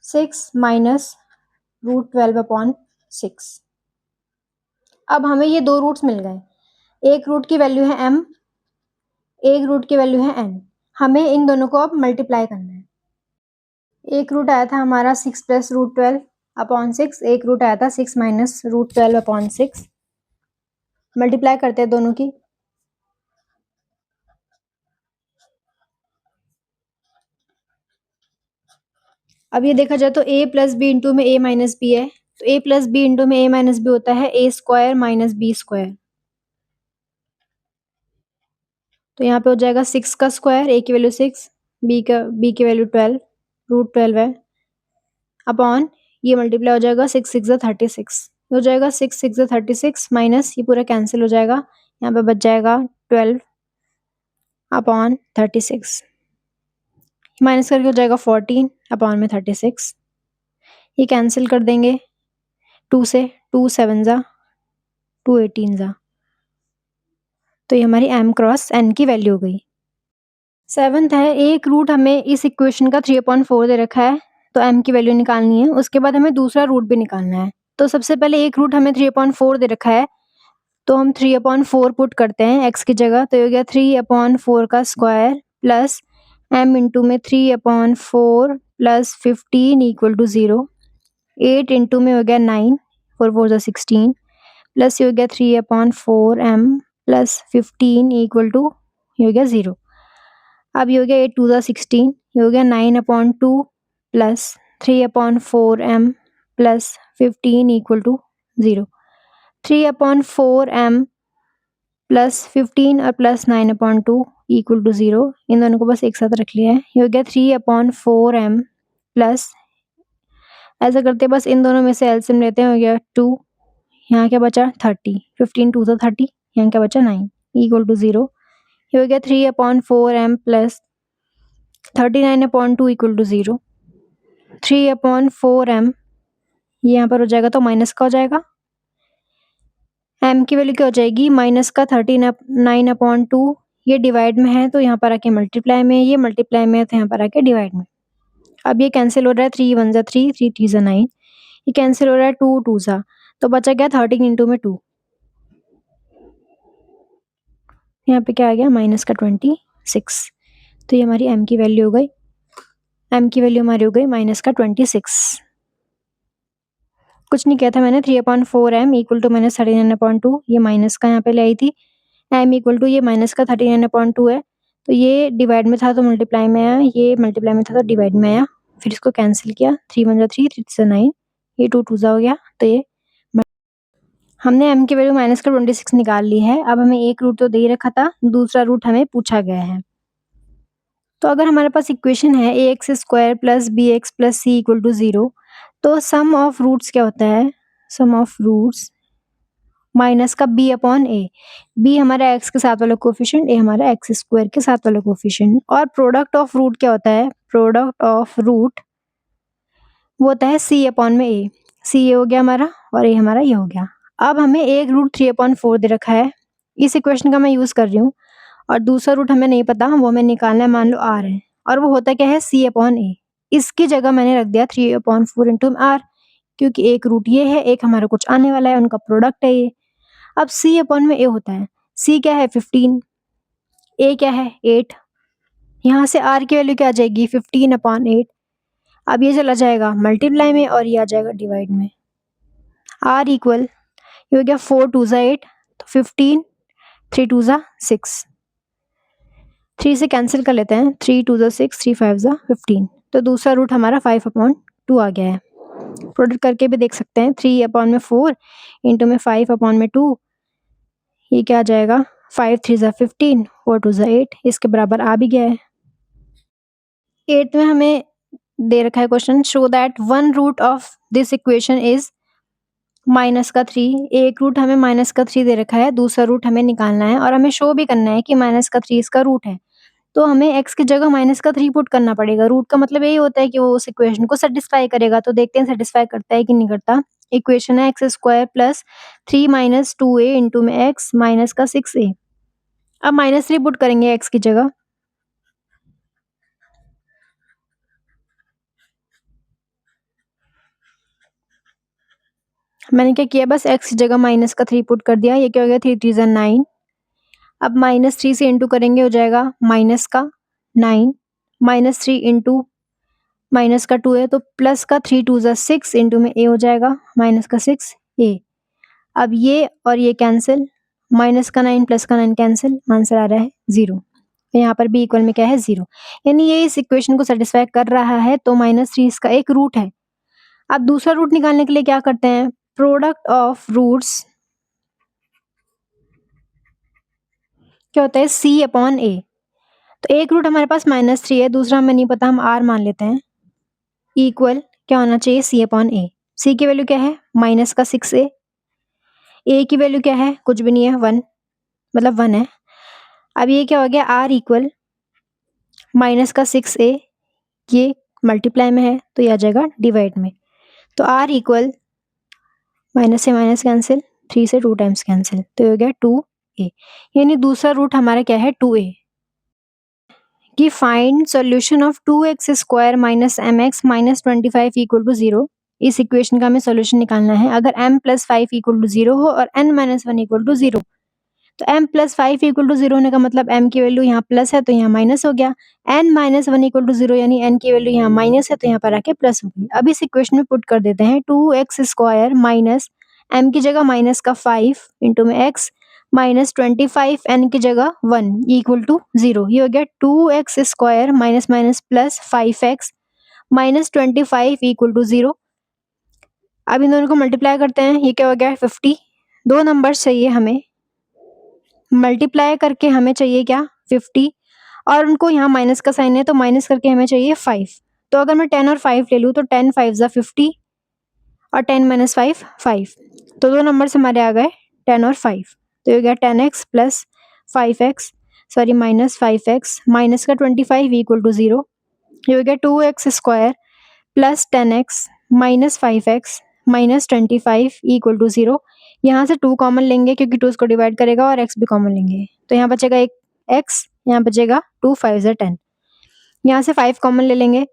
6 माइनस रूट 12 अपॉन 6। अब हमें ये दो रूट्स मिल गए, एक रूट की वैल्यू है m, एक रूट की वैल्यू है n। हमें इन दोनों को अब मल्टीप्लाई करना है। एक रूट आया था हमारा 6 प्लस रूट 12 अपॉन 6, एक रूट आया था 6 माइनस रूट 12 अपॉन 6। मल्टीप्लाई करते हैं दोनों की। अब ये देखा जाए तो a प्लस बी इंटू में a माइनस बी है, तो a प्लस बी इंटू में a माइनस बी होता है a square minus b square. तो यहाँ पे हो जाएगा 6 का स्क्वायर, a की वैल्यू 6 b की वैल्यू 12 रूट 12 है अपॉन ये मल्टीप्लाई हो जाएगा 6 6 36 हो जाएगा 6 6 36 माइनस ये पूरा कैंसिल हो जाएगा, यहाँ पे बच जाएगा 12 अपॉन 36 माइनस करके हो जाएगा 14 अपॉन में 36। ये कैंसिल कर देंगे 2 से, 2 7 जा 2 18 जा, तो ये हमारी m क्रॉस n की वैल्यू हो गई। 7th है, एक रूट हमें इस इक्वेशन का 3/4 दे रखा है तो m की वैल्यू निकालनी है, उसके बाद हमें दूसरा रूट भी निकालना है। तो सबसे पहले एक रूट हमें 3/4 दे रखा है तो हम 3/4 पुट करते हैं x की जगह, तो ये हो गया 3/4 का स्क्वायर प्लस m इंटू में 3/4 प्लस 15 इक्वल टू 0। 8 इंटू में हो गया 9 4 4 जा 16 प्लस ये हो गया 3/4 m प्लस 15 इक्वल टू ये हो गया 0। अब ये हो गया 8 2 जा 16, ये हो गया 9/2 plus 3/4 m plus 15 equal to 0। 3/4 m plus 15 और प्लस 9/2 इक्वल टू 0, इन दोनों को बस एक साथ रख लिया है। ये हो गया 3/4 m प्लस, ऐसा करते हैं बस इन दोनों में से एलसीएम लेते हैं, हो गया 2, यहाँ क्या बचा 30, 15 2 जा 30, यहाँ क्या बचा 9 इक्वल टू 0। ये हो गया 3/4 m plus 39/2 equal to 0। 3/4 m ये यहाँ पर हो जाएगा तो माइनस का हो जाएगा, m की वैल्यू क्या हो जाएगी माइनस का 39/2, ये डिवाइड में है तो यहाँ पर आके मल्टीप्लाई में, ये मल्टीप्लाई में है तो यहाँ पर आके डिवाइड में। अब ये कैंसिल हो रहा है, 3 1 जा 3 3 3 जा 9, ये कैंसिल हो रहा है 2 2 जा, तो बचा गया 13 इंटू में 2, यहाँ पे क्या आ गया माइनस का 26। तो ये हमारी m की वैल्यू हो गई, m की वैल्यू हमारी हो गई माइनस का 26। कुछ नहीं किया था मैंने, 3/4 m इक्वल टू माइनस 39/2, ये माइनस का यहाँ पे ले आई थी, m इक्वल टू ये माइनस का 39/2 है, तो ये डिवाइड में था तो मल्टीप्लाई में आया, ये मल्टीप्लाई में था तो डिवाइड में आया, फिर इसको कैंसिल किया, 3 1 जा 3 3 जा 9, ये 2 2 जा हो गया, तो ये हमने m की वैल्यू माइनस का 26 निकाल ली है। अब हमें एक रूट तो दे ही रखा था, दूसरा रूट हमें पूछा गया है। तो अगर हमारे पास इक्वेशन है ax square plus bx plus c equal to 0, तो सम ऑफ रूट्स क्या होता है, सम ऑफ रूट्स माइनस का b अपॉन a, b हमारा x के साथ वाला कोफिशिएंट, a हमारा x स्क्वायर के साथ वाला कोफिशिएंट, और प्रोडक्ट ऑफ रूट क्या होता है, प्रोडक्ट ऑफ रूट वो होता है c अपॉन में a, c ये हो गया हमारा और a हमारा ये हो गया। अब हमें एक रूट 3/4 दे रखा है इस इक्वेशन का मैं यूज़ कर रही हूँ और दूसरा रूट हमें नहीं पता, वो हमें निकालना है, मान लो r है और वो होता क्या है c/a। इसकी जगह मैंने रख दिया 3/4 इंटू r, क्योंकि एक रूट ये है, एक हमारा कुछ आने वाला है, उनका प्रोडक्ट है ये। अब c/a होता है, c क्या है 15, a क्या है 8, यहाँ से r की वैल्यू क्या आ जाएगी 15/8। अब ये चला जाएगा मल्टीप्लाई में और ये आ जाएगा डिवाइड में। r इक्वल ये हो गया 4 2 8, तो 15, 3 2 6, 3 से कैंसिल कर लेते हैं, 3 2 6, 3 5 15, तो दूसरा रूट हमारा 5/2 आ गया है। प्रोडक्ट करके भी देख सकते हैं, 3/4 इंटू में 5/2, ये क्या आ जाएगा 5 3 15, 4 2 8, इसके बराबर आ भी गया है। 8th में हमें दे रखा है question, show that one root of this equation is -3। एक रूट हमें -3 दे रखा है, दूसरा रूट हमें निकालना है और हमें शो भी करना है कि -3 इसका रूट है। तो हमें x की जगह -3 पुट करना पड़ेगा। रूट का मतलब यही होता है कि वो उस इक्वेशन को सेटिस्फाई करेगा। तो देखते हैं सेटिस्फाई करता है कि नहीं करता। इक्वेशन है x square plus 3 minus 2a into में x माइनस का 6a। अब -3 पुट करेंगे x की जगह। मैंने क्या किया, बस x की जगह -3 पुट कर दिया। ये क्या हो गया 3 3 9। अब -3 से इंटू करेंगे, हो जाएगा माइनस का 9, -3 इंटू माइनस का 2 है तो प्लस का 3 2 6 इंटू में a हो जाएगा माइनस का 6a। अब ये और ये कैंसिल, माइनस का 9 प्लस का 9 कैंसिल, आंसर आ रहा है 0। यहाँ पर भी इक्वल में क्या है 0, यानी ये इस इक्वेशन को सेटिस्फाई कर रहा है। तो -3 इसका एक रूट है। अब दूसरा रूट निकालने के लिए क्या करते हैं, प्रोडक्ट ऑफ रूट्स क्या होता है c/a। तो एक रूट हमारे पास -3 है, दूसरा हमें नहीं पता, हम r मान लेते हैं। इक्वल क्या होना चाहिए c/a। c की वैल्यू क्या है माइनस का 6a, a की वैल्यू क्या है कुछ भी नहीं है 1, मतलब 1 है। अब ये क्या हो गया r इक्वल माइनस का 6a, ये मल्टीप्लाई में है तो ये आ जाएगा डिवाइड में। तो r इक्वल माइनस से माइनस कैंसिल, 3 से 2 टाइम्स कैंसिल, तो ये हो गया 2a। यानी दूसरा रूट हमारा क्या है 2a। कि find solution of 2x square minus mx minus 25 equal to 0। इस इक्वेशन का हमें सॉल्यूशन निकालना है अगर m प्लस 5 इक्वल टू 0 हो और n माइनस 1 इक्वल टू 0। तो m प्लस 5 इक्वल टू 0 होने का मतलब m की वैल्यू यहाँ प्लस है तो यहाँ माइनस हो गया, n माइनस 1 इक्वल टू 0 यानी n की वैल्यू यहाँ माइनस है तो यहाँ पर आके प्लस होगी। अब इस इक्वेशन में पुट कर देते हैं 2x स्क्वायर माइनस m की जगह माइनस का 5 इंटू में x माइनस 25 n की जगह 1 इक्वल टू 0। ये हो गया 2x square minus minus plus 5x minus 25 equal to 0। अब इन दोनों को मल्टीप्लाई करते हैं, ये क्या हो गया 50। दो नंबर चाहिए हमें, मल्टीप्लाई करके हमें चाहिए क्या 50 और उनको यहाँ माइनस का साइन है तो माइनस करके हमें चाहिए 5। तो अगर मैं 10 और 5 ले लूँ तो 10 5 50 और 10 माइनस 5 5, तो दो नंबर्स हमारे आ गए 10 और 5। तो ये हो गया 10x plus 5x sorry minus 5x minus का 25 इक्वल टू 0। ये हो गया 2x square plus 10x minus 5x minus 25 equal to 0। यहाँ से 2 कॉमन लेंगे क्योंकि 2 इसको डिवाइड करेगा और x भी कॉमन लेंगे तो यहाँ बचेगा एक x, यहाँ बचेगा 2 5 10। यहाँ से 5 कॉमन ले लेंगे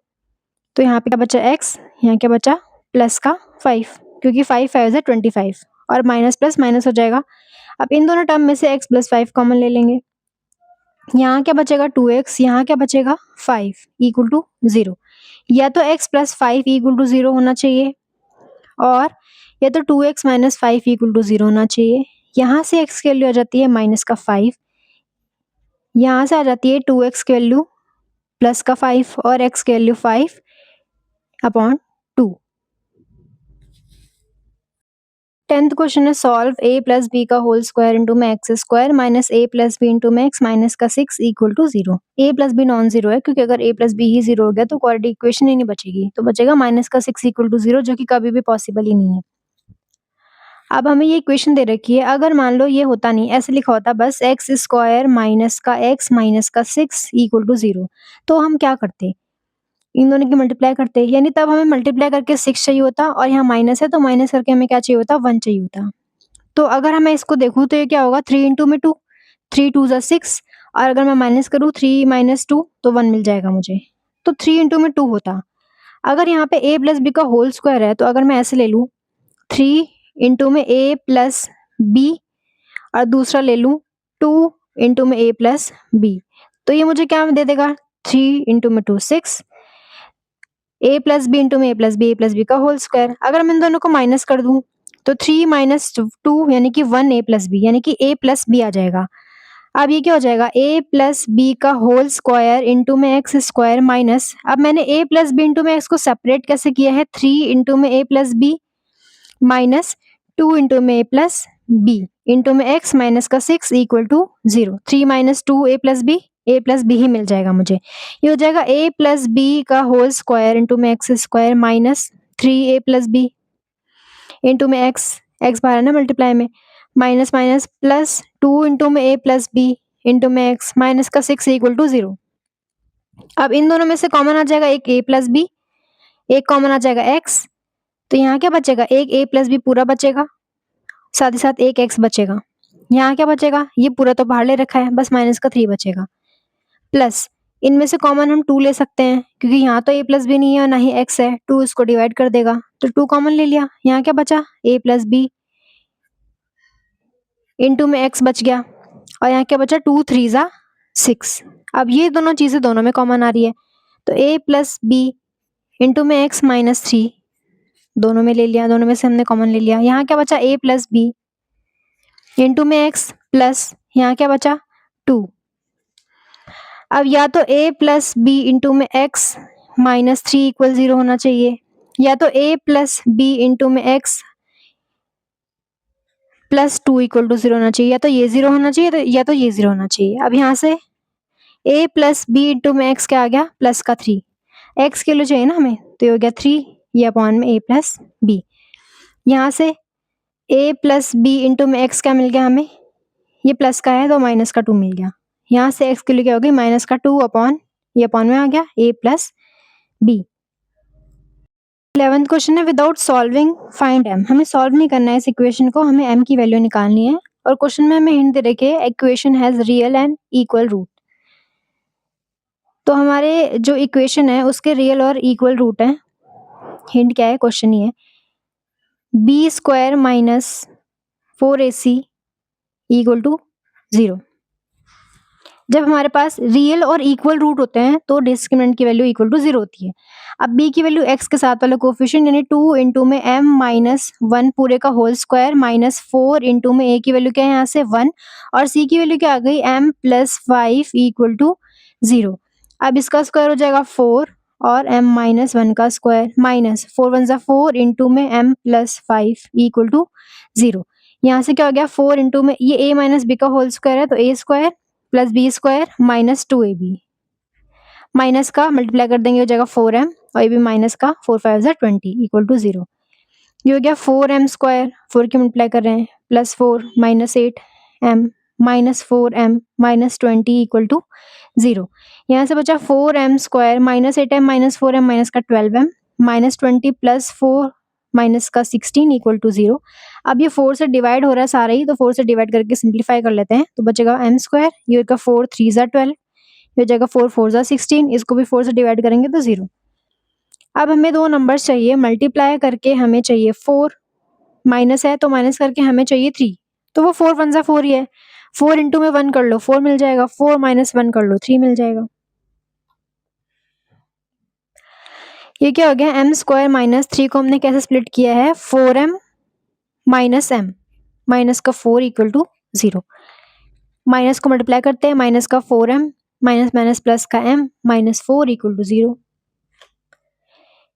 तो यहाँ पे क्या बचा x, यहाँ क्या बचा प्लस का 5 क्योंकि 5 5 25 और माइनस प्लस माइनस हो जाएगा। अब इन दोनों टर्म में से x प्लस 5 कॉमन ले लेंगे, यहाँ क्या बचेगा 2x, यहाँ क्या बचेगा 5 इक्वल टू 0। या तो x प्लस 5 इक्वल टू 0 होना चाहिए और या तो 2x माइनस 5 इक्वल टू 0 होना चाहिए। यहाँ से x की वैल्यू आ जाती है माइनस का 5, यहाँ से आ जाती है 2x की वैल्यू प्लस का 5 और x की वैल्यू 5/2। 10th क्वेश्चन है सॉल्व a प्लस बी का होल स्क्वायर इंटू में x square minus a plus B into में एक्स माइनस का 6 equal to 0। a plus b non zero है क्योंकि अगर a प्लस बी ही 0 हो गया तो क्वाड्रेटिक इक्वेशन ही नहीं बचेगी, तो बचेगा माइनस का 6 इक्वल टू 0 जो कि कभी भी पॉसिबल ही नहीं है। अब हमें ये इक्वेशन दे रखी है, अगर मान लो ये होता नहीं, ऐसे लिखा होता बस एक्स स्क्वायर माइनस का एक्स माइनस का 6 इक्वल टू 0, तो हम क्या करते, इन दोनों की मल्टीप्लाई करते, यानी तब हमें मल्टीप्लाई करके 6 चाहिए होता और यहाँ माइनस है तो माइनस करके हमें क्या चाहिए होता 1 चाहिए होता। तो अगर मैं इसको देखूँ तो ये क्या होगा 3 इंटू में 2, 3 2 ज़ा 6 और अगर मैं माइनस करूँ 3 माइनस 2 तो 1 मिल जाएगा मुझे। तो 3 इंटू में 2 होता। अगर यहाँ पे a प्लस b का होल स्क्वायर है तो अगर मैं ऐसे ले लूँ 3 इंटू में a प्लस b और दूसरा ले लूँ 2 इंटू में a प्लस b, तो ये मुझे क्या दे देगा 3 इंटू में 2 6 a प्लस बी इंटू में a प्लस बी का होल स्क्वायर। अगर मैं इन दोनों को माइनस कर दूं तो 3 माइनस 2 यानी कि 1 a प्लस बी यानी कि a प्लस बी आ जाएगा। अब ये क्या हो जाएगा a प्लस बी का होल स्क्वायर इंटू में एक्स स्क्वायर माइनस, अब मैंने a प्लस बी इंटू में एक्स को सेपरेट कैसे किया है 3 इंटू में a plus B minus 2 into में a प्लस बी इंटू में एक्स माइनस का 6 equal to 0। 3 minus 2 a plus B ही मिल जाएगा मुझे। ये हो जाएगा a प्लस बी का होल स्क्वायर इंटू में x square minus 3a plus B into में एक्स बाहर है ना मल्टीप्लाई में, माइनस माइनस प्लस 2 इंटू में a प्लस बी इंटू में एक्स माइनस का 6 इक्वल टू 0। अब इन दोनों में से कॉमन आ जाएगा एक a प्लस बी, एक कॉमन आ जाएगा x, तो यहाँ क्या बचेगा एक a प्लस बी पूरा बचेगा, साथ ही साथ एक x बचेगा। यहाँ क्या बचेगा, ये पूरा तो बाहर ले रखा है, बस माइनस का 3 बचेगा। प्लस इनमें से कॉमन हम 2 ले सकते हैं क्योंकि यहाँ तो a प्लस बी नहीं है और ना ही x है, 2 इसको डिवाइड कर देगा तो 2 कॉमन ले लिया। यहाँ क्या बचा a प्लस बी इंटू में x बच गया और यहाँ क्या बचा 2 3 ज़ा 6। अब ये दोनों चीज़ें दोनों में कॉमन आ रही है तो a प्लस बी इंटू में x माइनस 3 दोनों में ले लिया, दोनों में से हमने कॉमन ले लिया। यहाँ क्या बचा a प्लस बी इंटू में x प्लस यहाँ क्या बचा 2। अब या तो a प्लस बी इंटू में x माइनस 3 इक्वल 0 होना चाहिए, या तो a प्लस बी इंटू में x प्लस 2 इक्वल टू 0 होना चाहिए, या तो ये 0 होना चाहिए या तो ये 0 होना चाहिए। अब यहाँ से a प्लस बी इंटू में x क्या आ गया प्लस का 3, x के लिए चाहिए ना हमें तो ये हो गया 3 ये अपॉन में a प्लस बी। यहाँ से a प्लस बी इंटू में x क्या मिल गया हमें, ये प्लस का है तो माइनस का 2 मिल गया। यहाँ से x के लिए क्या हो गई माइनस का 2 अपॉन ये अपॉन में आ गया a plus b. 11th question है विदाउट सॉल्विंग फाइंड m। हमें सॉल्व नहीं करना है इस इक्वेशन को, हमें m की वैल्यू निकालनी है और क्वेश्चन में हमें हिंट दे रखे equation has real and equal root. तो हमारे जो इक्वेशन है उसके रियल और इक्वल रूट है। हिंट क्या है क्वेश्चन ही है b square minus 4ac equal to 0। जब हमारे पास रियल और इक्वल रूट होते हैं तो डिस्क्रिमिनेंट की वैल्यू इक्वल टू 0 होती है। अब b की वैल्यू x के साथ वाला कोफिशिएंट यानी 2 इंटू में m माइनस 1 पूरे का होल स्क्वायर माइनस 4 इंटू में a की वैल्यू क्या है यहाँ से 1 और c की वैल्यू क्या आ गई m प्लस 5 इक्वल टू 0। अब इसका स्क्वायर हो जाएगा 4 और m माइनस 1 का स्क्वायर माइनस 4 1 ज़ा 4 इंटू में m प्लस 5 इक्वल टू 0। यहाँ से क्या हो गया 4 इंटू में ये a माइनस b का होल स्क्वायर है तो a square plus b square minus 2ab minus का मल्टीप्लाई कर देंगे हो जाएगा 4m और ये भी माइनस का 4 5 ज़ा 20 इक्वल टू 0। ये हो गया 4m स्क्वायर 4 की मल्टीप्लाई कर रहे हैं plus 4 minus 8m minus 4m minus 20 equal to 0। यहाँ से बचा 4m square minus 8m minus 4m minus का 12m माइनस 20 प्लस 4 माइनस का 16 इक्वल टू 0। अब ये 4 से डिवाइड हो रहा है सारा ही तो 4 से डिवाइड करके सिंप्लीफाई कर लेते हैं तो बचेगा m स्क्वायर, ये होगा 4 3 ज़ा 12, ये हो जाएगा 4 4 ज़ा 16, इसको भी 4 से डिवाइड करेंगे तो 0। अब हमें दो नंबर्स चाहिए मल्टीप्लाई करके हमें चाहिए 4, माइनस है तो माइनस करके हमें चाहिए 3, तो वो 4 1 ज़ा 4 ही है, 4 इंटू में 1 कर लो 4 मिल जाएगा, 4 माइनस 1 कर लो 3 मिल जाएगा। ये क्या हो गया m स्क्वायर माइनस 3 को हमने कैसे स्प्लिट किया है 4m माइनस m माइनस का 4 इक्वल टू 0। माइनस को मल्टीप्लाई करते हैं माइनस का 4m माइनस माइनस प्लस का m माइनस 4 इक्वल टू 0।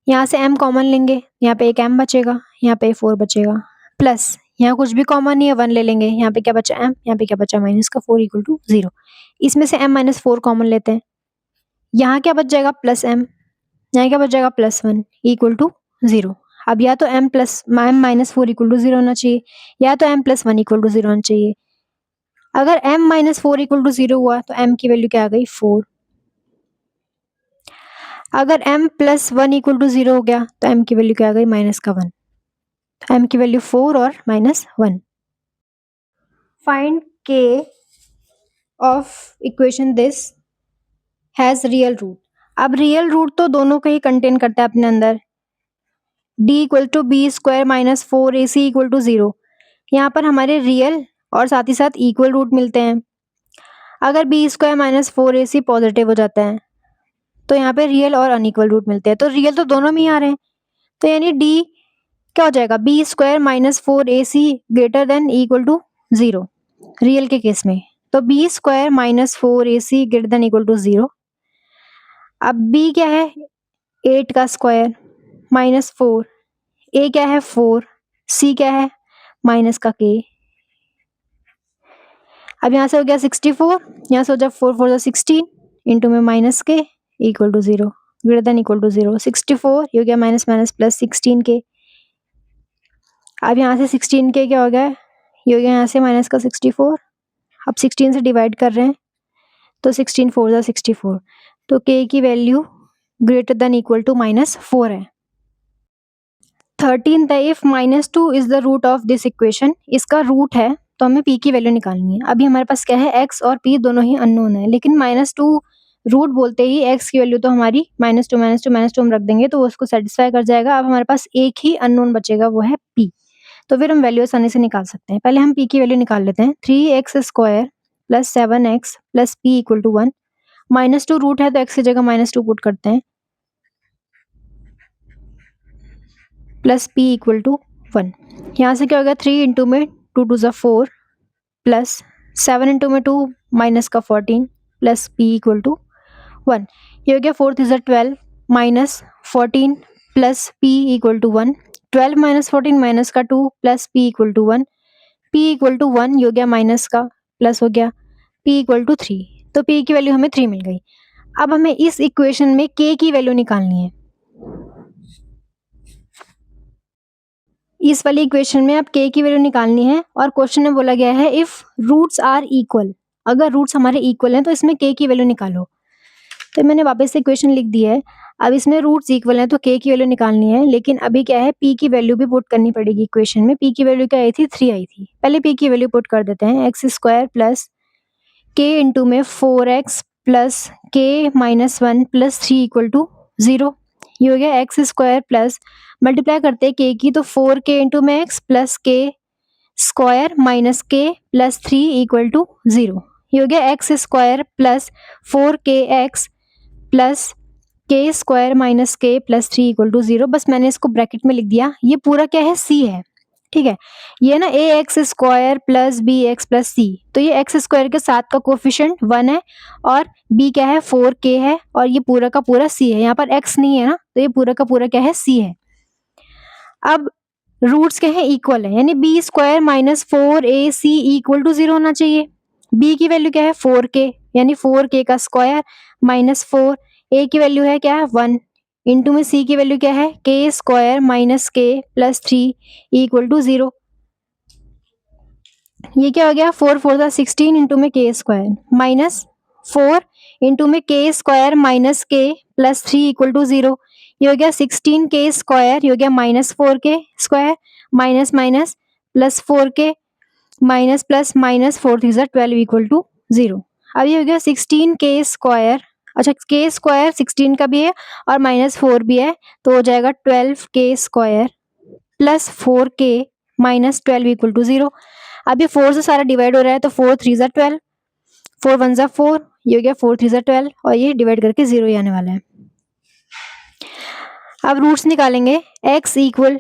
यहाँ से m कॉमन लेंगे, यहाँ पे एक m बचेगा, यहाँ पे 4 बचेगा, प्लस यहाँ कुछ भी कॉमन नहीं है 1 ले लेंगे, यहाँ पे क्या बचा m, यहाँ पे क्या बचा माइनस का 4 इक्वल टू 0। इसमें से m माइनस 4 कॉमन लेते हैं, यहाँ क्या बच जाएगा प्लस m, यहाँ क्या बच जाएगा प्लस 1 इक्वल टू 0। अब या तो m plus m minus 4 equal to 0 होना चाहिए या तो m प्लस 1 इक्वल टू 0 होना चाहिए। अगर m माइनस 4 इक्वल टू 0 हुआ तो m की वैल्यू क्या आ गई 4। अगर m प्लस 1 इक्वल टू 0 हो गया तो m की वैल्यू क्या आ गई माइनस का 1, तो m की वैल्यू 4 और minus 1। Find k of equation this has real root. अब रियल रूट तो दोनों को ही कंटेन करता है अपने अंदर। d equal to b square minus 4ac equal to 0। यहाँ पर हमारे रियल और साथ ही साथ इक्वल रूट मिलते हैं। अगर B square minus 4ac positive हो जाता है तो यहाँ पे रियल और अनइक्वल रूट मिलते हैं। तो रियल तो दोनों में ही आ रहे हैं, तो यानी डी क्या हो जाएगा, b square minus 4ac greater than equal to 0 real के केस में। तो b square minus 4ac greater than equal to 0। अब b क्या है, 8 का स्क्वायर माइनस 4, a क्या है 4, c क्या है माइनस का k। अब यहाँ से हो गया 64, यहाँ से हो जाए 4 4 16 इंटू में माइनस के equal to 0 greater than equal to 0। 64 ये हो गया माइनस माइनस प्लस 16 के। अब यहाँ से 16 के क्या हो गया, ये हो गया यहाँ से माइनस का 64। अब 16 से डिवाइड कर रहे हैं तो 16 4 जा 64, तो k की वैल्यू greater than equal to minus 4 है। 13th है, if minus 2 is the root of this equation, इसका रूट है तो हमें p की वैल्यू निकालनी है। अभी हमारे पास क्या है, x और p दोनों ही अननोन है, लेकिन -2 रूट बोलते ही x की वैल्यू तो हमारी -2 हम रख देंगे तो वो उसको सेटिस्फाई कर जाएगा। अब हमारे पास एक ही अननोन बचेगा, वो है p। तो फिर हम वैल्यू आसानी से निकाल सकते हैं। पहले हम p की वैल्यू निकाल लेते हैं। 3x स्क्वायर plus 7x plus p equal to 1। -2 root है तो x की जगह -2 पुट करते हैं, प्लस p इक्वल टू 1। यहाँ से क्या हो गया, 3 इंटू में 2 2 4 प्लस 7 इंटू में 2 माइनस का 14 प्लस p इक्वल टू 1। ये हो गया 4 3 12 minus 14 plus p equal to 1। 12 minus 14 minus का 2 plus p equal to 1। p equal to 1 ये हो गया माइनस का प्लस हो गया p इक्वल टू 3। तो p की वैल्यू हमें 3 मिल गई। अब हमें इस इक्वेशन में k की वैल्यू निकालनी है। इस वाली इक्वेशन में अब k की वैल्यू निकालनी है और क्वेश्चन में बोला गया है इफ रूट्स आर इक्वल, अगर रूट्स हमारे इक्वल हैं तो इसमें k की वैल्यू निकालो। तो मैंने वापस से इक्वेशन लिख दी है। अब इसमें रूट्स इक्वल हैं तो k की वैल्यू निकालनी है, लेकिन अभी क्या है, p की वैल्यू भी पुट करनी पड़ेगी इक्वेशन में। p की वैल्यू क्या आई थी, 3 आई थी। पहले p की वैल्यू पुट कर देते हैं, x square plus k into में 4x plus k minus 1 plus 3 equal to 0। ये हो गया एक्स स्क्वायर प्लस मल्टीप्लाई करते हैं k की, तो 4k इंटू में x plus k square minus k plus 3 equal to 0। ये हो गया x square plus 4kx plus k square minus k plus 3 equal to 0। बस मैंने इसको ब्रैकेट में लिख दिया। ये पूरा क्या है, c है, ठीक है। ये ना A X square plus B X plus C, तो ये एक्स स्क्वायर के साथ का कोफिशिएंट 1 है और b क्या है 4k है और ये पूरा का पूरा c है। यहाँ पर x नहीं है ना, तो ये पूरा का पूरा क्या है, c है। अब रूट्स क्या है, इक्वल है, यानी B square minus 4ac equal to 0 होना चाहिए। b की वैल्यू क्या है 4k, यानी 4k का स्क्वायर माइनस 4, a की वैल्यू है क्या है 1 इंटू में c की वैल्यू क्या है k square minus k plus 3 equal to 0। ये क्या हो गया, 4 4 जा 16 इंटू में k स्क्वायर माइनस 4 इंटू में k square minus k plus 3 equal to 0। ये हो गया 16k स्क्वायर, ये हो गया minus 4k square minus minus plus 4k minus plus minus 4 3 जा 12 इक्वल टू 0। अब ये हो गया 16k स्क्वायर, अच्छा k स्क्वायर 16 का भी है और माइनस 4 भी है, तो हो जाएगा 12k square plus 4k minus 12 equal to 0। अब ये 4 से सारा डिवाइड हो रहा है, तो 4 3 जा 12, 4 1 जा 4, ये हो गया 4 3 जा 12 और ये डिवाइड करके 0 ही आने वाला है। अब रूट्स निकालेंगे, x इक्वल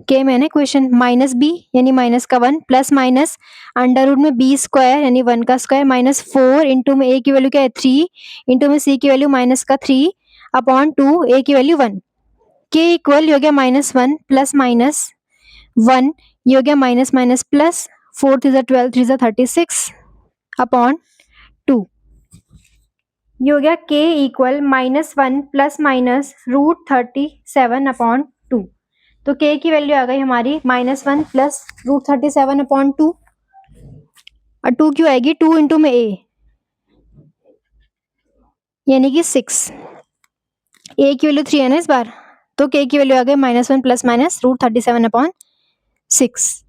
k मैंने क्वेश्चन माइनस b यानी माइनस का 1 प्लस माइनस अंडर रूट में b स्क्वायर यानी 1 का स्क्वायर माइनस 4 इंटू में a की वैल्यू क्या है 3 इंटू में c की वैल्यू माइनस का 3 अपॉन 2 a की वैल्यू 1। k इक्वल हो गया -1 प्लस माइनस 1, ये हो गया माइनस माइनस प्लस 4 3 जा 12 3 जा 36 अपॉन 2। ये हो गया k equal -1 plus minus root 37 upon 2। तो k की वैल्यू आ गई हमारी -1 प्लस रूट 37 अपॉन 2 और 2 क्यों आएगी, 2 इंटू में a यानी कि 6, a की वैल्यू 3 है ना इस बार, तो k की वैल्यू आ गई -1 प्लस माइनस रूट 37 अपॉन 6।